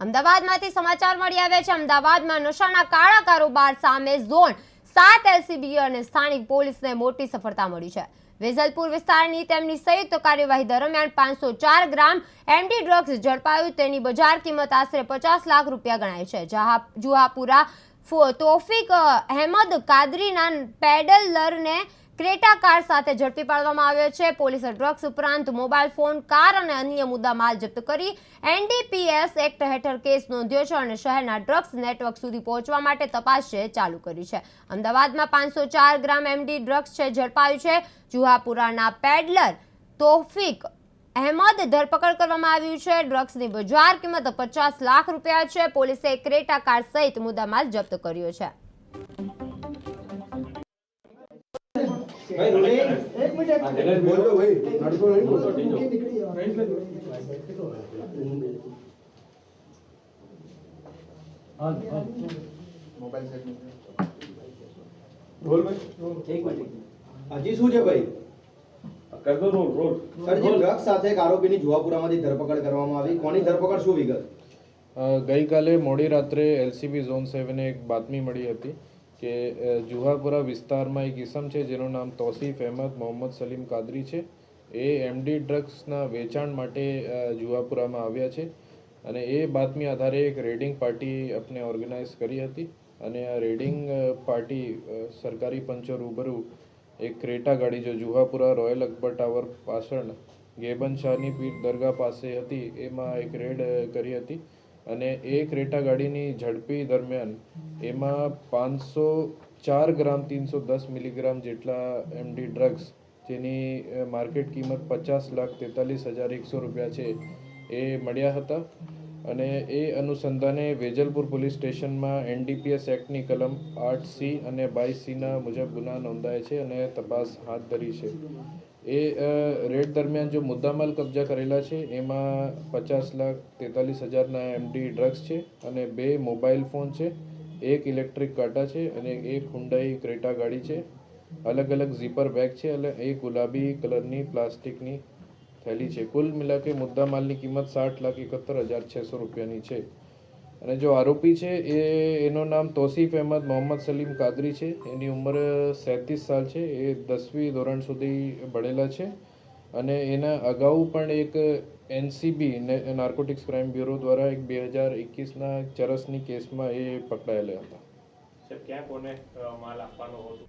અમદાવાદમાંથી સમાચાર મળી આવ્યા છે। અમદાવાદમાં નશાના કાળા કારોબાર સામે ઝોન 7 એલસીબી અને સ્થાનિક પોલીસને મોટી સફળતા મળી છે। વેજલપુર વિસ્તારની તેમની સંયુક્ત કાર્યવાહી દરમિયાન 504 ગ્રામ એમડી ડ્રગ્સ ઝડપાયું। તેની બજાર કિંમત આશરે 50 લાખ રૂપિયા ગણાય છે। જુહાપુરા તોફિક અહેમદ કાદરીના પેડલરને ક્રેટા કાર સાથે ઝડપી પાડવામાં આવ્યો છે। પોલીસે ડ્રગ્સ ઉપરાંત મોબાઈલ ફોન, કાર અને અન્ય મુદ્દામાલ જપ્ત કરી એનડીપીએસ એક્ટ હેઠળ કેસ નોંધ્યો છે અને શહેરના ડ્રગ્સ નેટવર્ક સુધી પહોંચવા માટે તપાસ ચાલુ કરી છે। અમદાવાદમાં 504 ગ્રામ એમડી ડ્રગ્સ ઝડપાયું છે। જુહાપુરાના પેડલર તોફિક અહેમદ ધરપકડ કરવામાં આવ્યું છે। ડ્રગ્સની બજાર કિંમત 50 લાખ રૂપિયા છે। પોલીસે ક્રેટા કાર સહિત મુદ્દામાલ જપ્ત કર્યો છે। भाई एक मिनट बोल दो भाई लड़को नहीं बोल मोबाइल सेट बोल भाई एक मिनट हजी શું છે ભાઈ कर दो रोल સર જે ડ્રગ્સ સાથે એક આરોપીની જુહાપુરામાંથી ધરપકડ કરવામાં આવી કોની ધરપકડ શું વિગત ગઈકાલે મોડી રાત્રે એલસીબી ઝોન 7 ને એક બાતમી મળી હતી કે જુહાપુરા વિસ્તારમાં એક ઇસમ છે જેનું નામ તોસીફ અહેમદ મોહમ્મદ સલીમ કાદરી છે। એ એમડી ડ્રગ્સના વેચાણ માટે જુહાપુરામાં આવ્યા છે અને એ બાતમી આધારે એક રેડિંગ પાર્ટી આપણે ઓર્ગેનાઇઝ કરી હતી અને આ રેડિંગ પાર્ટી સરકારી પંચો રૂબરૂ એક ક્રેટા ગાડી જો જુહાપુરા રોયલ અકબર ટાવર પાછળ ગેબન શાહની પીર દરગાહ પાસે હતી એમાં એક રેડ કરી હતી અને એ ક્રેટા ગાડીની ઝડપી દરમિયાન એમાં 504 ગ્રામ 310 મિલીગ્રામ જેટલા એમડી ડ્રગ્સ જેની માર્કેટ કિંમત 50,43,100 રૂપિયા છે એ મળ્યા હતા અને એ અનુસંધાને વેજલપુર પોલીસ સ્ટેશનમાં એનડીપીએસ એક્ટની કલમ 8C અને 22Cના મુજબ ગુના નોંધાય છે અને તપાસ હાથ ધરી છે। એ રેડ દરમિયાન જો મુદ્દામાલ કબજા કરેલા છે એમાં 50,43,000ના એમડી ડ્રગ્સ છે અને 2 મોબાઈલ ફોન છે, એક ઇલેક્ટ્રિક કાંટા છે અને એક હુન્ડાઈ ક્રેટા ગાડી છે। અલગ અલગ ઝીપર બેગ છે અને એક ગુલાબી કલરની પ્લાસ્ટિકની થેલી છે। કુલ મિલાકે મુદ્દામાલની કિંમત 60,71,600 રૂપિયાની છે અને જો આરોપી છે એનું નામ તોસીફ અહેમદ મોહમ્મદ સલીમ કાદરી છે। એની ઉંમર 37 સાલ છે। એ 10મી ધોરણ સુધી ભણેલા છે અને એના અગાઉ પણ એક એનસીબી નાર્કોટિક્સ ક્રાઇમ બ્યુરો દ્વારા એક 2021ના ચરસની કેસમાં એ પકડાયેલા હતા। ક્યાં કોને માલ આપવાનો હતો?